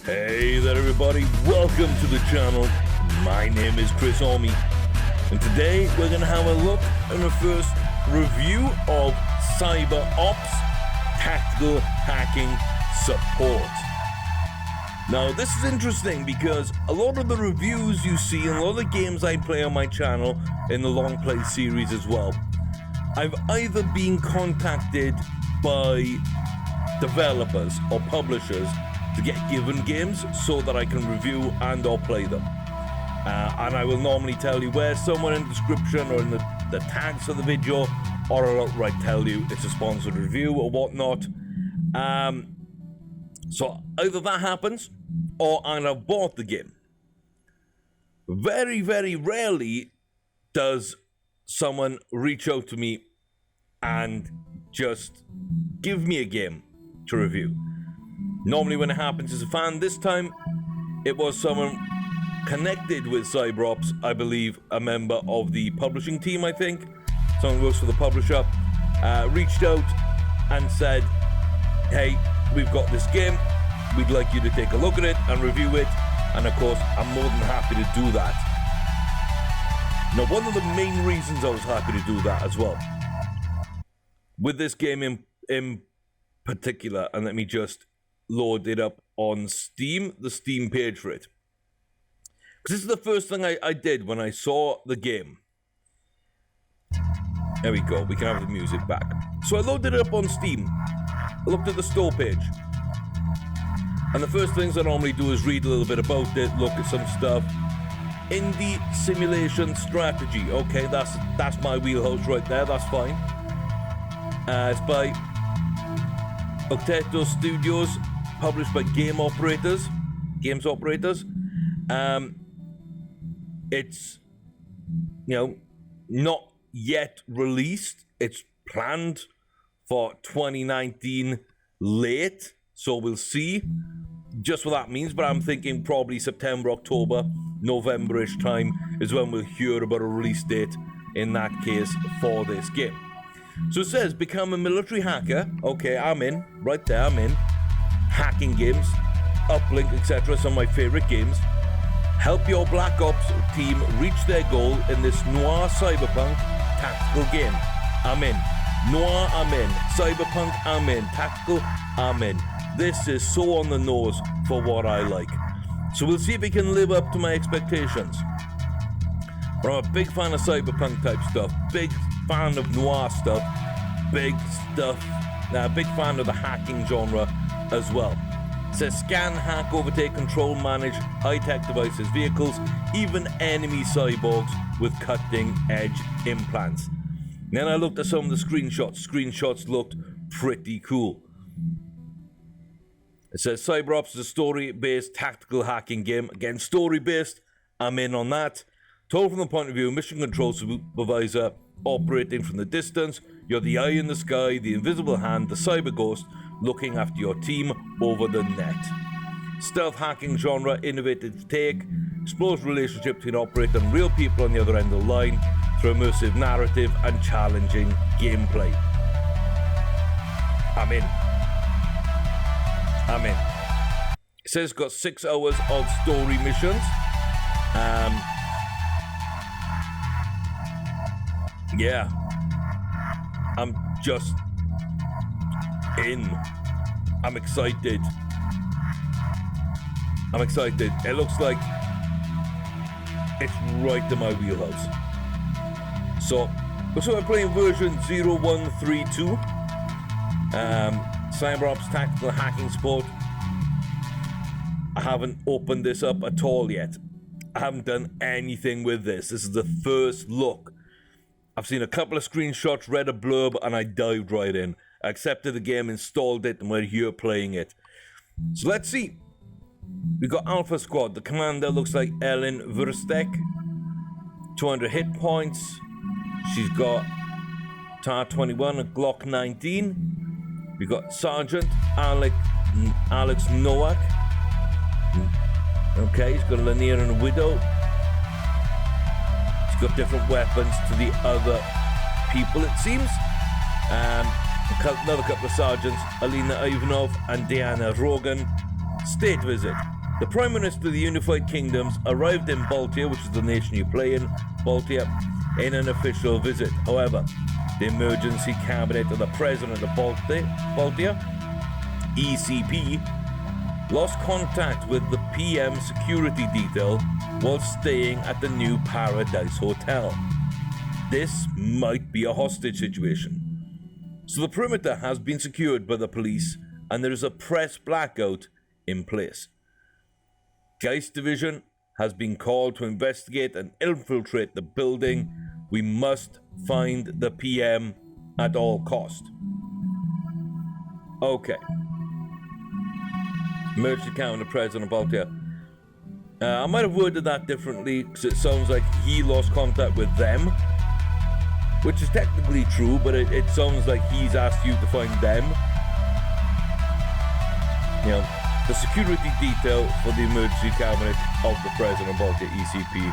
Hey there everybody, welcome to the channel. My name is Ormie, and today we're going to have a look at the first review of Cyber Ops Tactical Hacking Support. Now this is interesting because a lot of the reviews you see and a lot of the games I play on my channel in the long play series as well, I've either been contacted by developers or publishers to get given games so that I can review and or play them. And I will normally tell you where, somewhere in the description or in the tags of the video, or I'll outright tell you it's a sponsored review or whatnot. So either that happens or I've bought the game. Very, very rarely does someone reach out to me and just give me a game to review. Normally when it happens as a fan, this time it was someone connected with Cyber Ops, I believe a member of the publishing team, I think. Someone who works for the publisher, reached out and said, hey, we've got this game, we'd like you to take a look at it and review it, and of course I'm more than happy to do that. Now one of the main reasons I was happy to do that as well, with this game in particular, and let me just load it up on Steam, the Steam page for it. Because this is the first thing I did when I saw the game. There we go, we can have the music back. So I loaded it up on Steam. I looked at the store page. And the first things I normally do is read a little bit about it, look at some stuff. Indie simulation strategy. Okay, that's my wheelhouse right there, that's fine. It's by Octeto Studios, published by Games Operators. It's, not yet released. It's planned for 2019 late, so we'll see just what that means, but I'm thinking probably September, October, November-ish time is when we'll hear about a release date in that case for this game. So it says, become a military hacker. Okay, I'm in. Right there, I'm in. Hacking games, Uplink, etc. Some of my favorite games. Help your Black Ops team reach their goal in this noir cyberpunk tactical game. I'm in. Noir, I'm in. Cyberpunk, I'm in. Tactical, I'm in. This is so on the nose for what I like. So we'll see if it can live up to my expectations. But I'm a big fan of cyberpunk type stuff. Big fan of noir stuff. Big fan of the hacking genre as well. It says scan, hack, overtake, control, manage high-tech devices, vehicles, even enemy cyborgs with cutting-edge implants. Then I looked at some of the screenshots. Screenshots looked pretty cool. It says Cyber Ops is a story-based tactical hacking game. Again, story-based, I'm in on that. Told from the point of view, mission control supervisor, operating from the distance. You're the eye in the sky, the invisible hand, the cyber ghost, looking after your team over the net. Stealth hacking genre, innovative take, explores relationship between operator and real people on the other end of the line through immersive narrative and challenging gameplay. I'm in. It says it's got 6 hours of story missions. Yeah, I'm just in. I'm excited. It looks like it's right in my wheelhouse. So we're playing version 0132. Cyber Ops Tactical Hacking Support. I haven't opened this up at all yet. I haven't done anything with this. This is the first look. I've seen a couple of screenshots, read a blurb, and I dived right in. I accepted the game, installed it, and we're here playing it. So let's see. We got Alpha Squad. The commander looks like Ellen Verstek. 200 hit points. She's got TAR-21, a Glock 19. We got Sergeant Alex Nowak. Okay, he's got a Lanier and a Widow. He's got different weapons to the other people, it seems. Another couple of sergeants, Alina Ivanov and Diana Rogan. State visit. The Prime Minister of the Unified Kingdoms arrived in Baltia, which is the nation you play in, Baltia, in an official visit. However, the emergency cabinet of the President of Baltia, ECP, lost contact with the PM security detail while staying at the new Paradise Hotel. This might be a hostage situation. So the perimeter has been secured by the police and there is a press blackout in place. Geist Division has been called to investigate and infiltrate the building. We must find the PM at all cost. Okay. Emergency cabinet President of Baltia. I might have worded that differently because it sounds like he lost contact with them, which is technically true, but it sounds like he's asked you to find them. You know, the security detail for the emergency cabinet of the President of Baltia, ECP,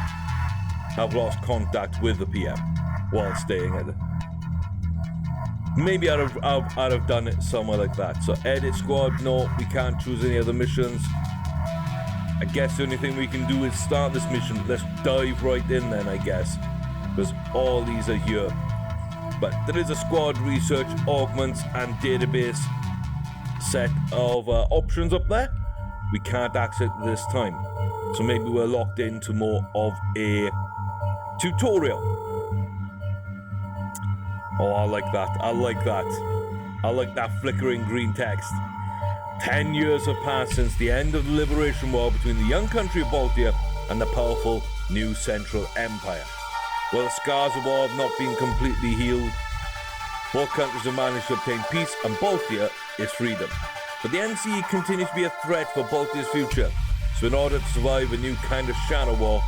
have lost contact with the PM while staying at it. Maybe I'd have done it somewhere like that. So edit squad, no, we can't choose any other missions. I guess the only thing we can do is start this mission. Let's dive right in then, I guess, because all these are here. But there is a squad research, augments, and database set of options up there. We can't access it this time. So maybe we're locked into more of a tutorial. Oh, I like that. I like that. I like that flickering green text. 10 years have passed since the end of the liberation war between the young country of Baltia and the powerful new Central Empire. While the scars of war have not been completely healed, both countries have managed to obtain peace and Baltia is freedom. But the NCE continues to be a threat for Baltia's future. So in order to survive a new kind of shadow war,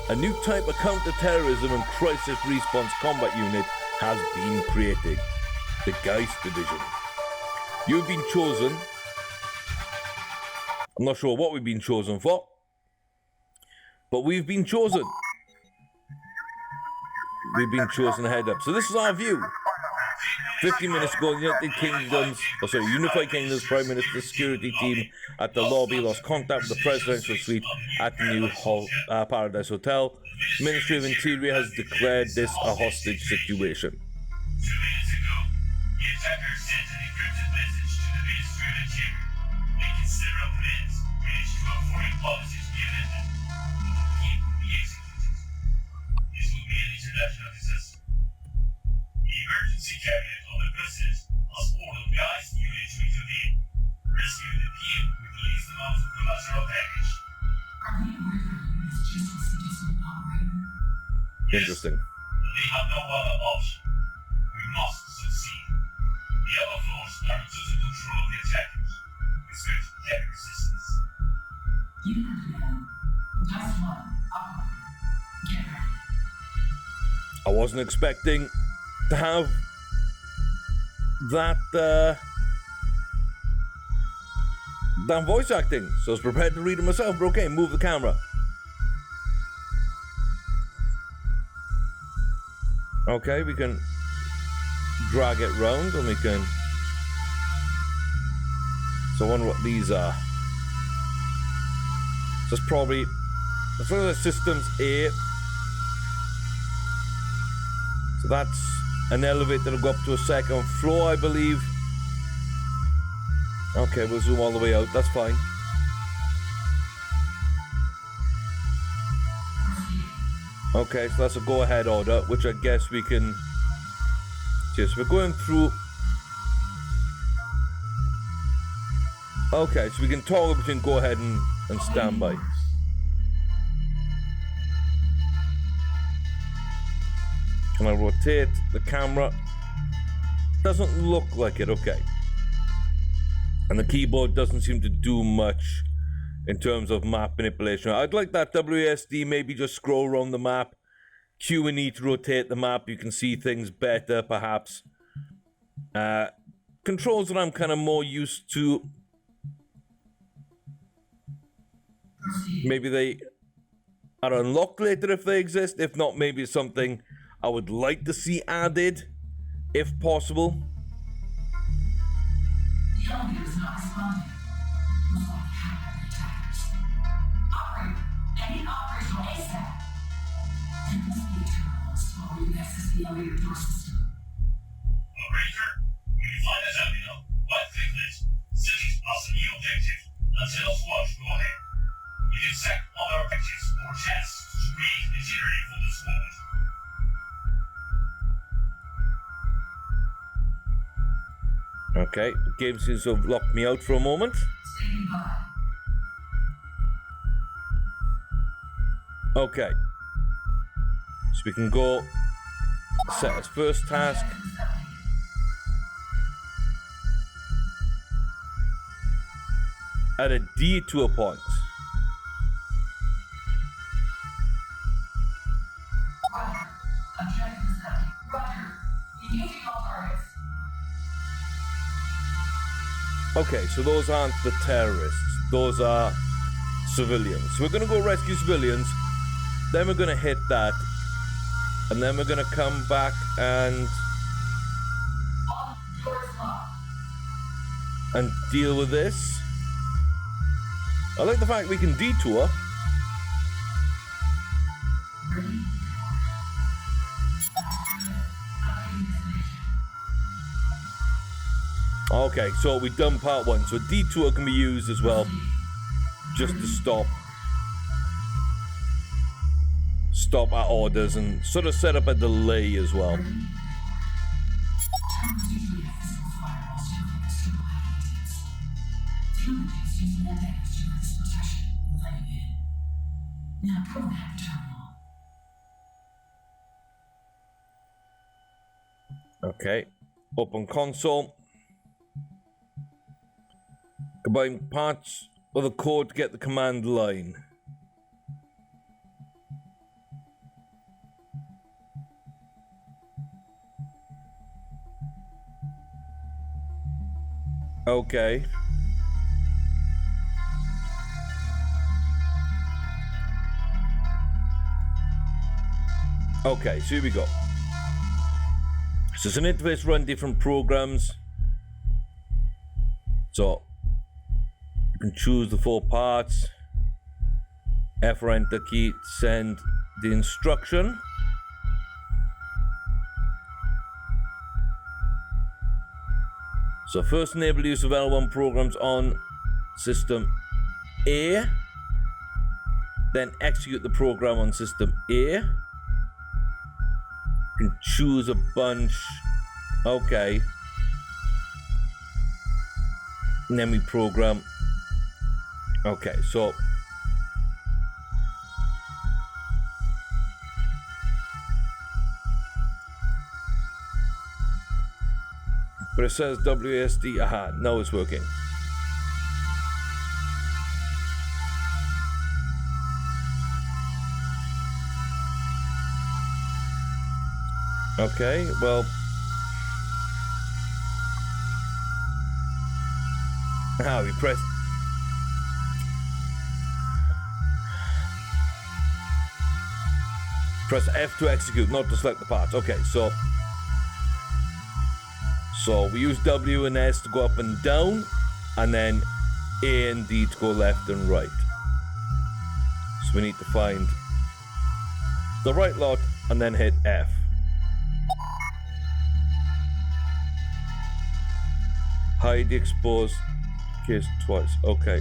a new type of counter-terrorism and crisis response combat unit has been created, the Geist Division. You've been chosen. I'm not sure what we've been chosen for, but we've been chosen. We've been chosen to head up. So this is our view. 15 minutes ago, Unified Kingdom's Prime Minister's security team at the lobby lost contact with the presidential suite at the new Paradise Hotel. Ministry of Interior has declared this a hostage situation. 2 minutes ago, the attacker sent an encrypted message to the Ministry of Interior, making several demands related to our foreign policy to be amended. He will be executed. This will be an international disaster. The emergency cabinet of the President has ordered Geist unit to intervene, rescue the PM who released them out of the collateral package. Interesting. They have no other option. We must succeed. The other floors are in total control of the attackers. Expect heavy resistance. I wasn't expecting to have that voice acting, so I was prepared to read it myself, but okay, move the camera. Okay, we can drag it round and we can... So I wonder what these are. So it's probably... That's one of the systems A. So that's an elevator that'll go up to a second floor, I believe. Okay, we'll zoom all the way out, that's fine. Okay, so that's a go-ahead order, which I guess we can... Yes, we're going through... Okay, so we can toggle between go-ahead and standby. Can I rotate the camera? Doesn't look like it, okay. And the keyboard doesn't seem to do much in terms of map manipulation. I'd like that WASD, maybe just scroll around the map. Q and E to rotate the map. You can see things better, perhaps. Controls that I'm kind of more used to. Maybe they are unlocked later if they exist. If not, maybe it's something I would like to see added, if possible. attackers. Operator, I need operational ASAP. There must be a terminal installed where you access the elevator door system. Operator, when you find a terminal, right-click it. Settings plus a new objective. And tell us what to go ahead. You can set other objectives or tasks to create material for the squad. Okay, the game seems to have locked me out for a moment. Standing by. Okay. So we can go set as first task. At a detour point. Roger. Objective accepted. Roger. Engaging all targets. Okay, so those aren't the terrorists. Those are civilians. So we're gonna go rescue civilians. Then we're gonna hit that. And then we're gonna come back and All doors locked. deal with this. I like the fact we can detour. Ready? Updating destination. Okay, so we've done part one. So a detour can be used as well, just to stop our orders and sort of set up a delay as well. Terminals usually have physical firewalls to prevent external hacking attempts. Humans using that network to this protection and let you in. Now program the terminal. Okay, open console. Combine parts of the code to get the command line. Okay. Okay, so here we go. So it's an interface run different programs. So you can choose the 4 parts. F or enter key to send the instruction. So first enable use of L1 programs on system A. Then execute the program on system A. You can choose a bunch. Okay. And then we program. Okay, so but it says WASD. Aha, now it's working. Okay, well. We press. Press F to execute, not to select the parts. Okay, so we use W and S to go up and down, and then A and D to go left and right. So we need to find the right lot and then hit F. Hide the exposed case twice. Okay.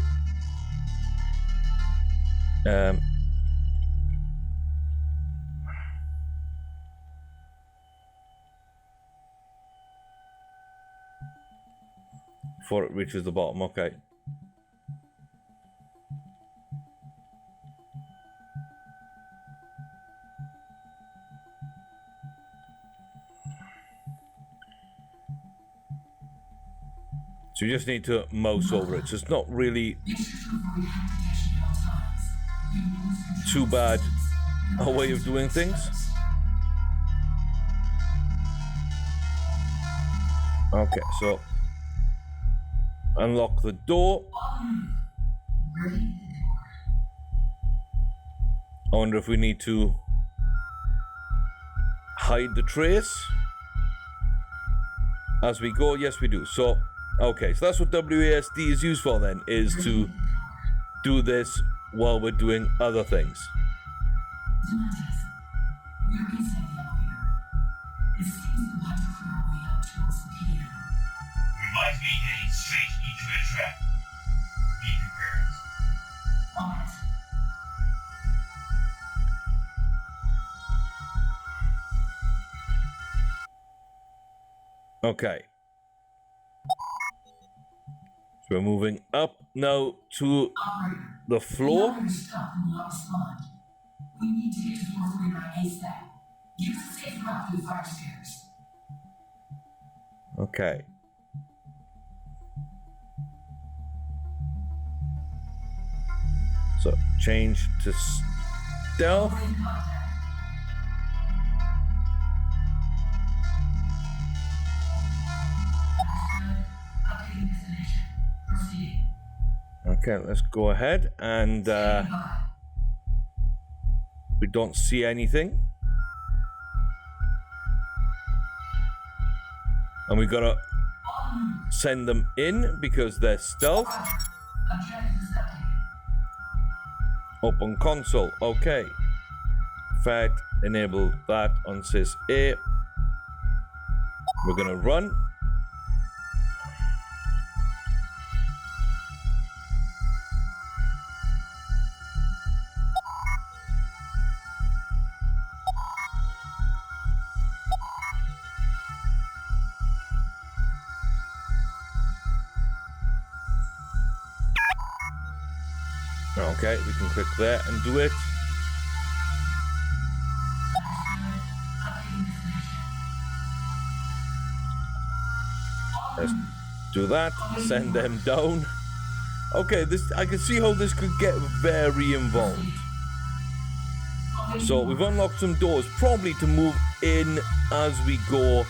Before it reaches the bottom, okay. So you just need to mouse over it. So it's not really too bad a way of doing things. Okay, so unlock the door. I wonder if we need to hide the trace as we go. Yes, we do. So, okay, so that's what WASD is used for then, is to do this while we're doing other things. Demetrius, we are inside the elevator. It seems we'll have to clear our way up towards the pier. We might be heading straight into a trap. Be prepared. On it. Okay. So we're moving up now to Operator, the floor. the elevator's stuck and will not respond. We need to get to floor 49 ASAP. Give us a safe route through the fire stairs. Okay. So change to stealth. We're in contact. Updating destination. Proceeding. Okay, let's go ahead and Standing by. we don't see anything. And we gotta send them in because they're stealth. Objective is updated. Open console. Okay. Fact, enable that on sys A. We're gonna run. Okay, we can click there and do it. Updating destination. Let's do that. Send them down. Okay, this I can see how this could get very involved. So we've unlocked some doors, probably to move in as we go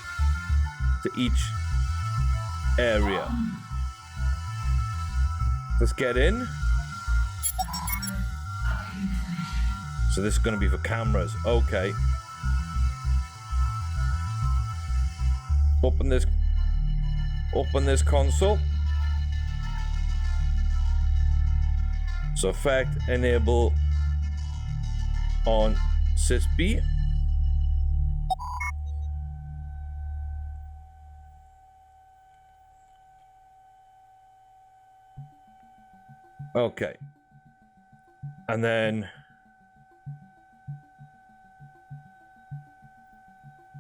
to each area. Let's get in. So this is going to be for cameras. Okay. Open this console. So effect enable on sys B. Okay. And then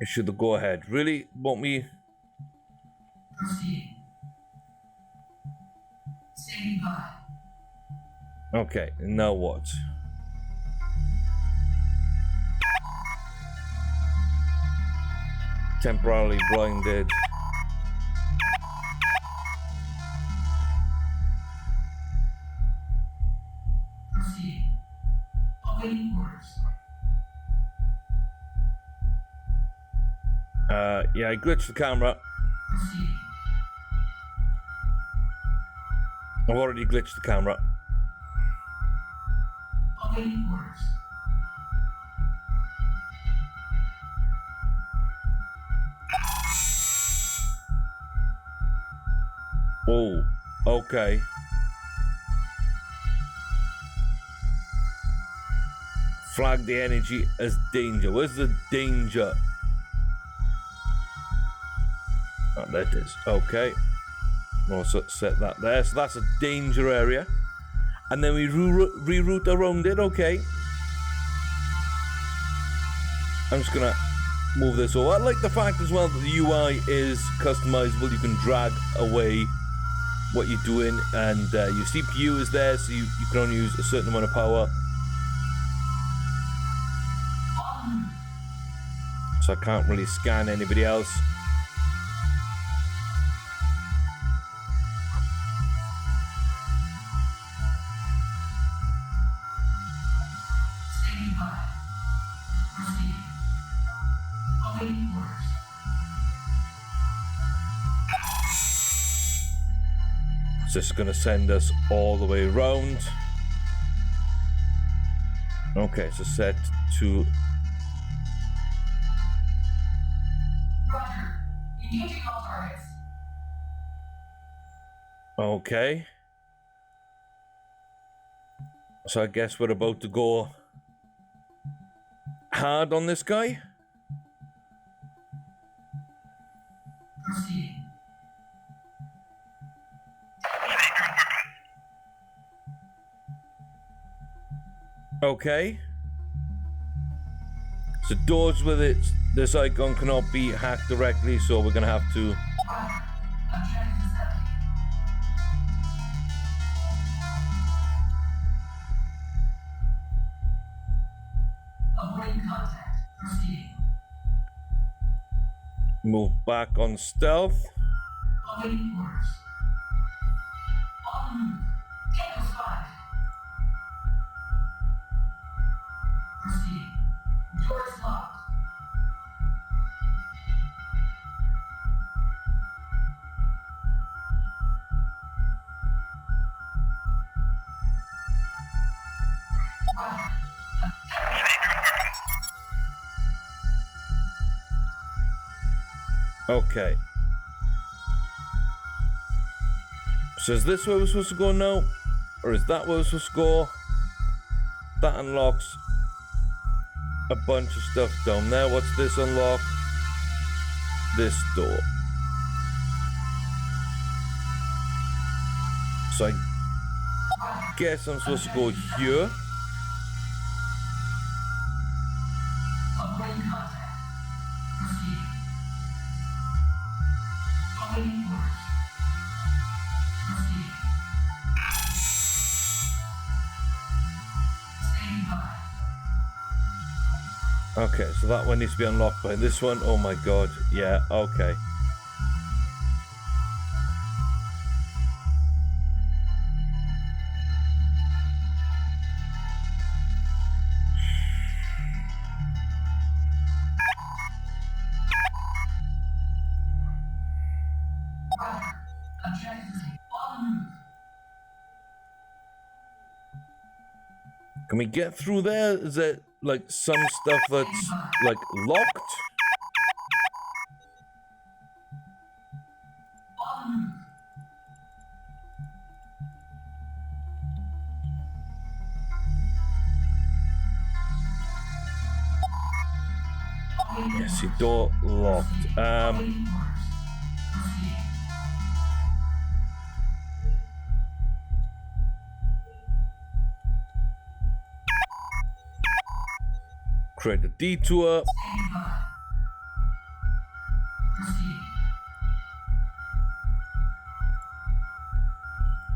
it should go ahead. Really want me? Proceeding. Standing by. Okay, now what? Temporarily blinded. Proceeding. Awaiting orders. Yeah, I glitched the camera. Proceeding. I've already glitched the camera. Awaiting orders. Oh, okay. Flag the energy as danger. Where's the danger? Oh, there it is. Okay. Also set that there. So that's a danger area. And then we reroute around it. Okay. I'm just gonna move this over. I like the fact as well that the UI is customizable. You can drag away what you're doing, and your CPU is there, so you can only use a certain amount of power. So I can't really scan anybody else. Standing by. Proceeding. Awaiting orders. So this is going to send us all the way around. Okay, so set to... Roger. Engaging all targets. Okay. So I guess we're about to go hard on this guy. Proceeding. Okay. So doors with it, this icon cannot be hacked directly, so we're gonna have to. Objective accepted. Avoiding contact. Proceeding. Move back on stealth. Awaiting orders. On the move. Tango 5. Proceeding. Doors locked. Okay. So is this where we're supposed to go now? Or is that where we're supposed to go? That unlocks a bunch of stuff down there. What's this unlock? This door. So I guess I'm supposed to go here. Avoiding contact. Proceeding. Awaiting orders. Proceeding. Standing by. Okay, so that one needs to be unlocked by this one. Oh my god. Yeah, okay. Objective on the move. Can we get through there? Is there like some stuff that's like locked? On the move. Yes, your door locked. Awaiting orders. Proceeding. Create a detour. Standing by. Proceeding.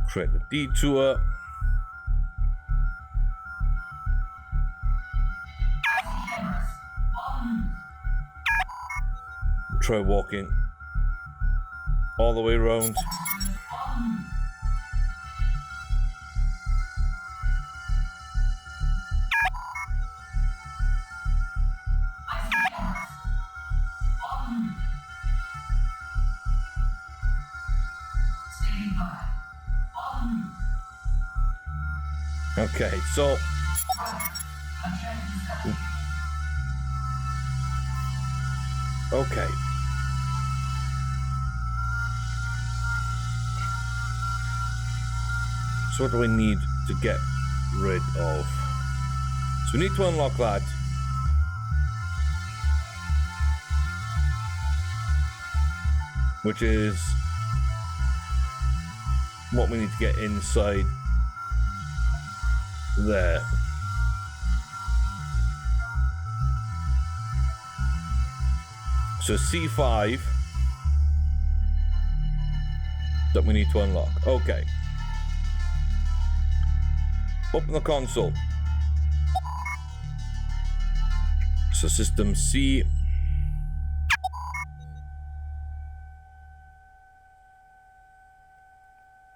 Create a detour. Cameras. On the move. Try walking all the way around. On the move. I see cameras. On the move. Standing by. On the move. Okay, so Objective accepted. okay. So what do we need to get rid of? So we need to unlock that. Which is what we need to get inside there. So C5 that we need to unlock. Okay. Open the console. So system C.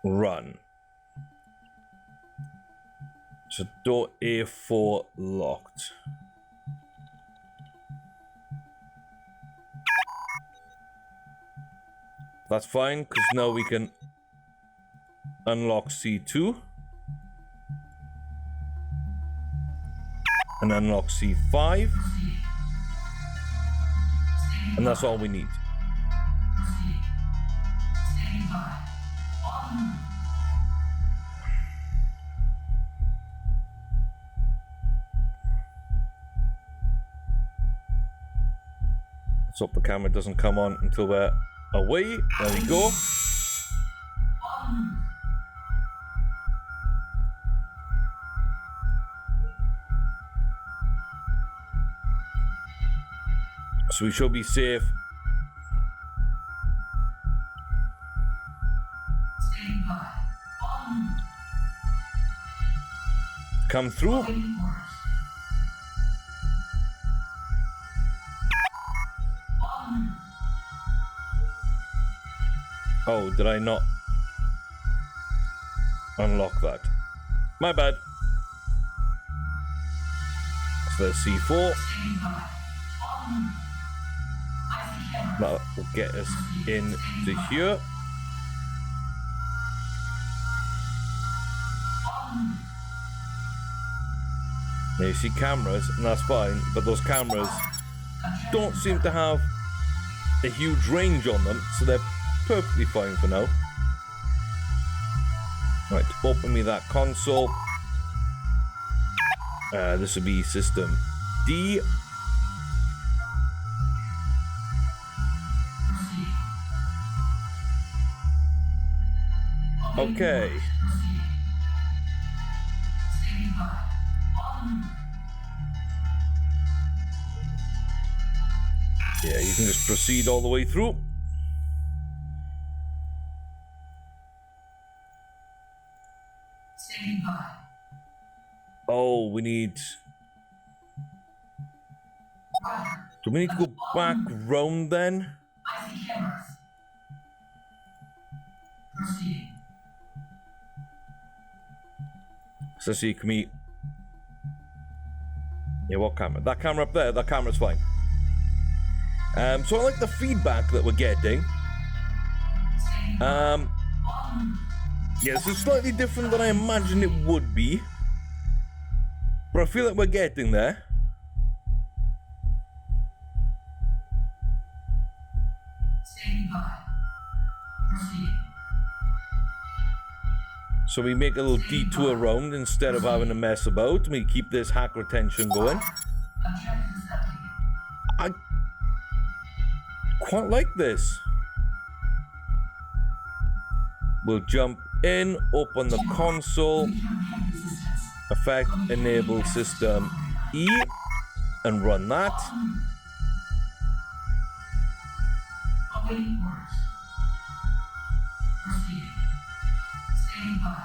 Run. So door A4 locked. That's fine, because now we can unlock C2 and unlock C5, and that's all we need. Proceeding. Standing by. On the move. Let's hope the camera doesn't come on until we're away. There we go. So we should be safe. Standing by. On. Come through. Awaiting orders. On. Oh, did I not unlock that? My bad. So there's C4. Standing by. On. I see camera. That will get us into here. On. Now you see cameras, and that's fine, but those cameras don't seem to have a huge range on them, so they're perfectly fine for now. Right, open me that console. This will be system D. Proceed. Okay. Proceed. Standing by. On. Yeah, you can just proceed all the way through. Standing by. Oh, we need... Roger. Do we need to go back round then? I see cameras. Proceeding. So see, can we... Yeah, what camera? That camera up there, that camera's fine. So I like the feedback that we're getting. Standing by. On. Yes, it's slightly different than I imagined it would be. But I feel like we're getting there. Standing by. Proceeding. So we make a little detour around instead of having to mess about. We keep this hack retention going. Objective accepted. I quite like this. We'll jump in, open the console, effect enable system E, and run that. Awaiting orders. Proceeding. Standing by.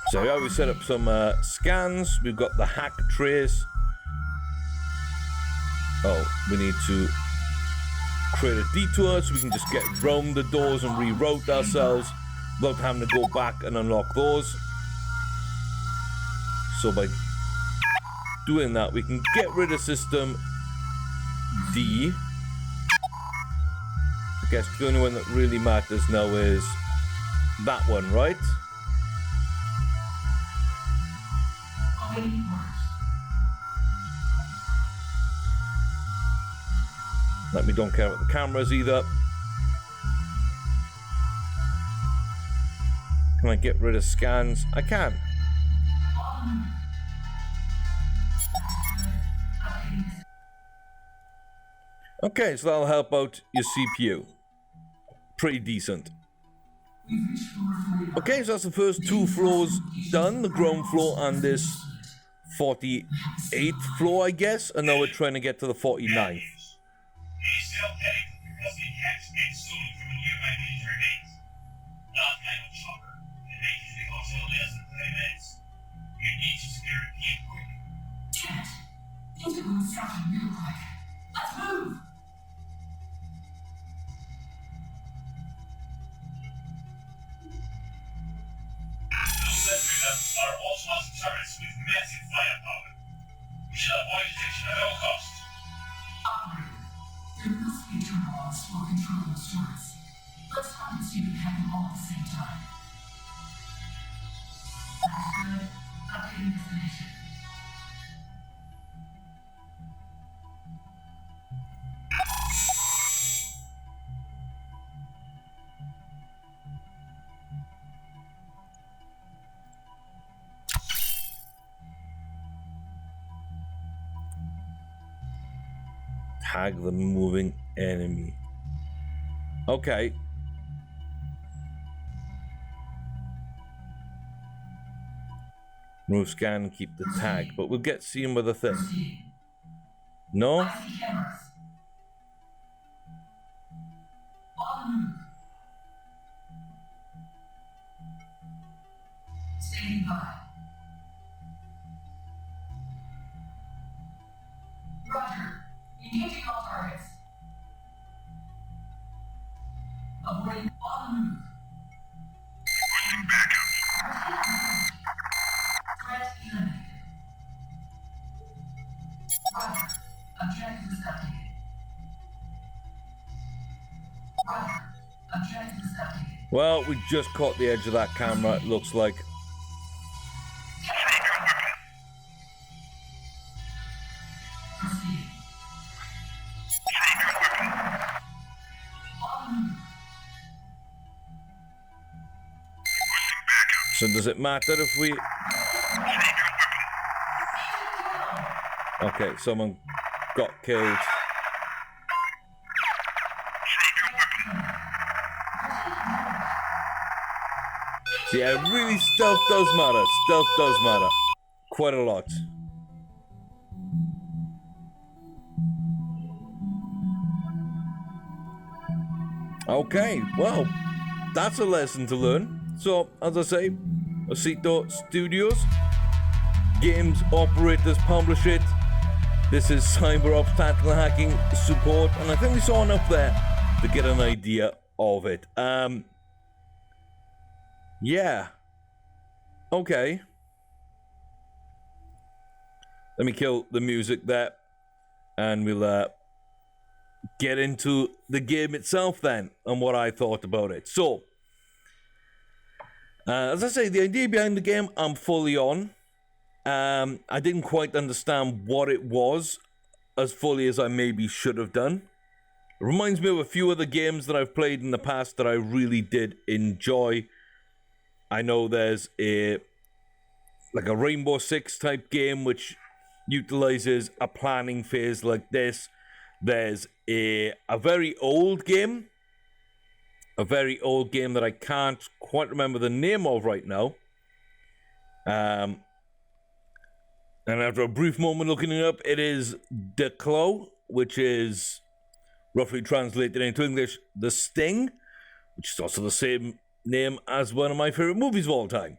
So yeah, we set up some scans. We've got the hack trace. Oh, we need to create a detour so we can just get round the doors and reroute ourselves without having to go back and unlock those. So by doing that, we can get rid of system D. I guess the only one that really matters now is that one, right? Awaiting orders. Like, we don't care about the cameras either. Can I get rid of scans? I can. Okay, so that'll help out your CPU. Pretty decent. Okay, so that's the first 2 floors done. The ground floor and this 48th floor, I guess. And now we're trying to get to the 49th. It is still panicked because the hacks and stolen from a nearby military base. Not kind of shocker. It may usually cost you less than 30 minutes. You need to secure a key quick. Damn it. Things are going south real quick. Let's move. Those sentries are automatic turrets with massive firepower. We should avoid detection at all costs. Operator, there must be a terminal on the floor controlling those turrets. Let's talk and see if we can have them all at the same time. Understood. Updating destination. Tag the moving enemy. Okay. Move, scan, keep the tag, but we'll get seen with the thing. Proceed. No? I see cameras. On the move. Standing by. Roger. Engaging all targets. Avoiding on the move. Threat eliminated. Roger. Objective is updated. Roger. Objective is updated. Well, we just caught the edge of that camera, it looks like. Proceed. On the move. So does it matter if we... Okay, someone got killed. So yeah, really, stealth does matter. Stealth does matter. Quite a lot. Okay, well, that's a lesson to learn. So, as I say, Osito Studios, games operators publish it. This is CyberOps Tactical Hacking Support, and I think we saw enough there to get an idea of it. Yeah. Okay. Let me kill the music there, and we'll get into the game itself then, and what I thought about it. So, as I say, the idea behind the game, I'm fully on. I didn't quite understand what it was as fully as I maybe should have done. It reminds me of a few other games that I've played in the past that I really did enjoy. I know there's a Rainbow Six type game which utilizes a planning phase like this. There's a very old game. A very old game that I can't quite remember the name of right now. And after a brief moment looking it up, it is The Claw, which is roughly translated into English, The Sting, which is also the same name as one of my favorite movies of all time.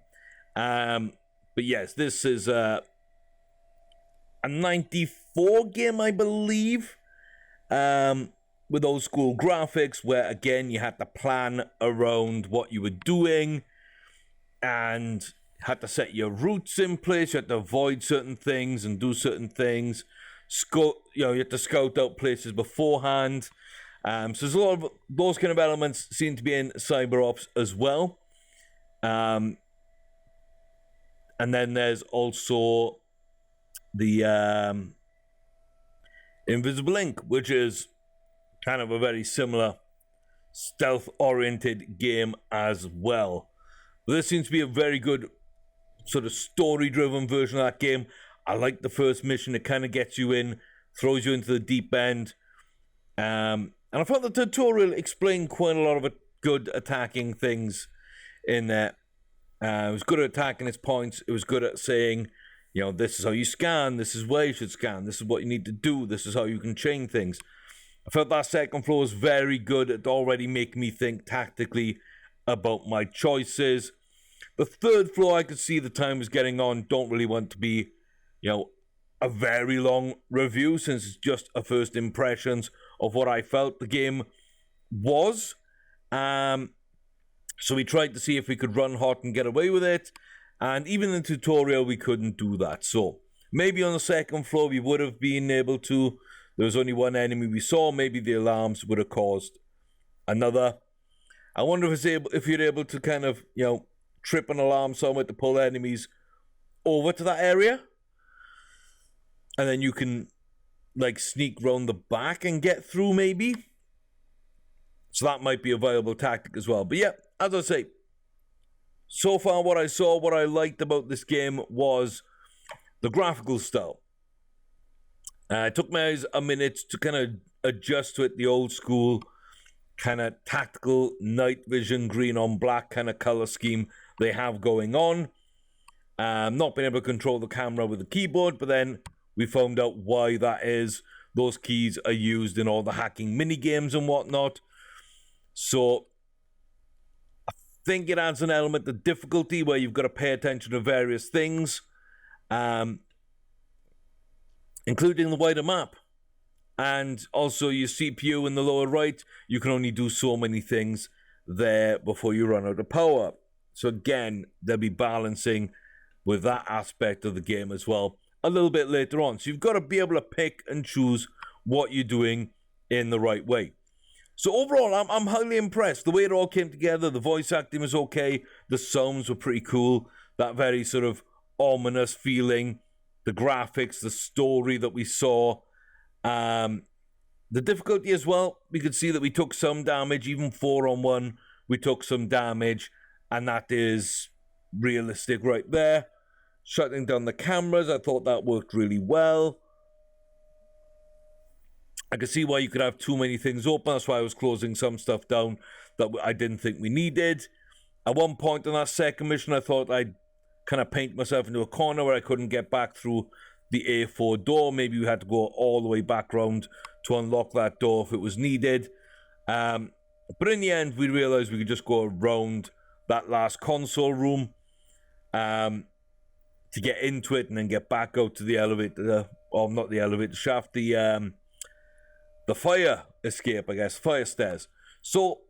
But yes, this is a 94 game, I believe, with old school graphics, where again you had to plan around what you were doing and had to set your routes in place. You had to avoid certain things and do certain things. You had to scout out places beforehand. So there's a lot of those kind of elements seem to be in CyberOps as well. And then there's also the Invisible Ink, which is kind of a very similar stealth-oriented game as well. But this seems to be a very good sort of story-driven version of that game. I like the first mission. It kind of gets you in, throws you into the deep end. And I thought the tutorial explained quite a lot of good attacking things in there. It was good at attacking its points. It was good at saying, this is how you scan, this is where you should scan, this is what you need to do, this is how you can chain things. I felt that second floor was very good at already making me think tactically about my choices. The third floor, I could see the time was getting on. Don't really want to be, a very long review, since it's just a first impressions of what I felt the game was. So we tried to see if we could run hot and get away with it. And even in the tutorial, we couldn't do that. So maybe on the second floor, we would have been able to. There was only one enemy we saw. Maybe the alarms would have caused another. I wonder if you're able to kind of, trip an alarm somewhere to pull enemies over to that area. And then you can, sneak round the back and get through, maybe. So that might be a viable tactic as well. But yeah, as I say, so far what I saw, what I liked about this game was the graphical style. It took me a minute to kind of adjust to it, the old school kind of tactical night vision green on black kind of color scheme they have going on. Not being able to control the camera with the keyboard, but then we found out why that is. Those keys are used in all the hacking mini games and whatnot. So I think it adds an element of difficulty where you've got to pay attention to various things, including the wider map. And also your CPU in the lower right, you can only do so many things there before you run out of power. So again, they'll be balancing with that aspect of the game as well a little bit later on. So you've got to be able to pick and choose what you're doing in the right way. So overall, I'm highly impressed. The way it all came together, the voice acting was okay, the sounds were pretty cool, that very sort of ominous feeling, the graphics, the story that we saw. The difficulty as well, we could see that we took some damage, even 4-on-1, we took some damage, and that is realistic right there. Shutting down the cameras, I thought that worked really well. I could see why you could have too many things open, that's why I was closing some stuff down that I didn't think we needed. At one point in that second mission, I thought I'd kind of paint myself into a corner where I couldn't get back through the A4 door. Maybe we had to go all the way back round to unlock that door if it was needed. But in the end, we realized we could just go around that last console room to get into it and then get back out to the elevator, or not the elevator shaft, the fire escape, I guess, fire stairs. So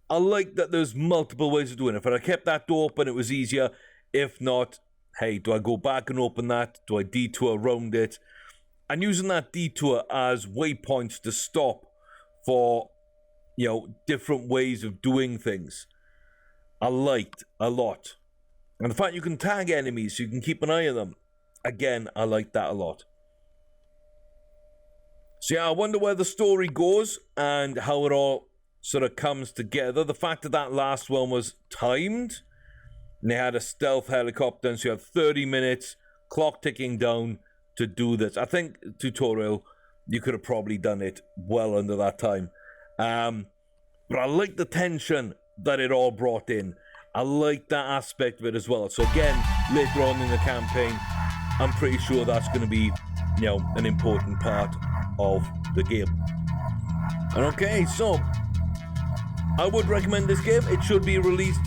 I like that there's multiple ways of doing it. If I kept that door open, it was easier. If not, hey, do I go back and open that? Do I detour around it? And using that detour as waypoints to stop for, you know, different ways of doing things, I liked a lot. And the fact you can tag enemies so you can keep an eye on them, again, I liked that a lot. So yeah, I wonder where the story goes and how it all sort of comes together. The fact that that last one was timed, and they had a stealth helicopter, and so you had 30 minutes, clock ticking down to do this. I think tutorial, you could have probably done it well under that time. But I like the tension that it all brought in. I like that aspect of it as well. So again, later on in the campaign, I'm pretty sure that's going to be, you know, an important part of the game. And okay, so I would recommend this game. It should be released,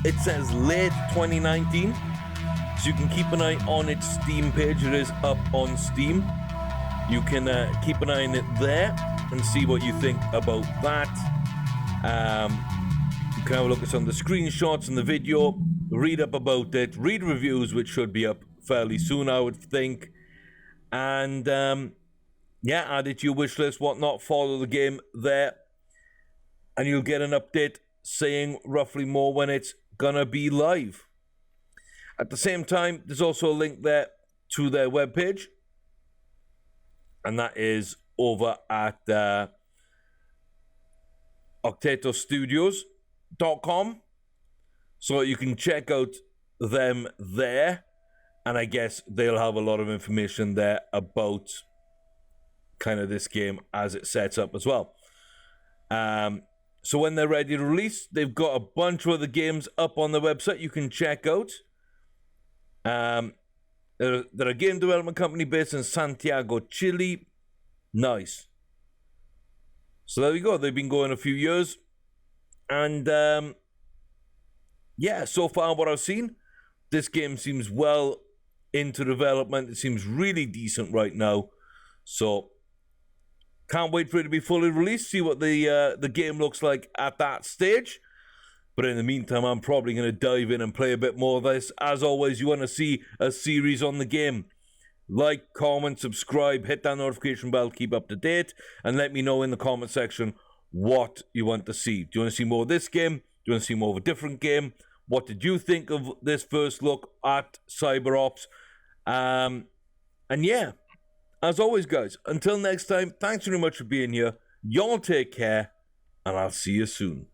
it says late 2019, so you can keep an eye on its Steam page. It is up on Steam. You can keep an eye on it there and see what you think about that. You can have a look at some of the screenshots and the video, read up about it, read reviews, which should be up fairly soon, I would think. And yeah, add it to your wish list, whatnot, follow the game there, and you'll get an update saying roughly more when it's gonna be live. At the same time, there's also a link there to their webpage, and that is over at octatostudios.com, so you can check out them there, and I guess they'll have a lot of information there about kind of this game as it sets up as well. So when they're ready to release, they've got a bunch of other games up on their website you can check out. They're a game development company based in Santiago, Chile. Nice. So there we go. They've been going a few years. And yeah, so far what I've seen, this game seems well into development. It seems really decent right now. So can't wait for it to be fully released, see what the game looks like at that stage. But in the meantime, I'm probably going to dive in and play a bit more of this. As always, you want to see a series on the game, like, comment, subscribe, hit that notification bell, keep up to date, and let me know in the comment section what you want to see. Do you want to see more of this game? Do you want to see more of a different game? What did you think of this first look at CyberOps? And yeah, as always, guys, until next time, thanks very much for being here. Y'all take care, and I'll see you soon.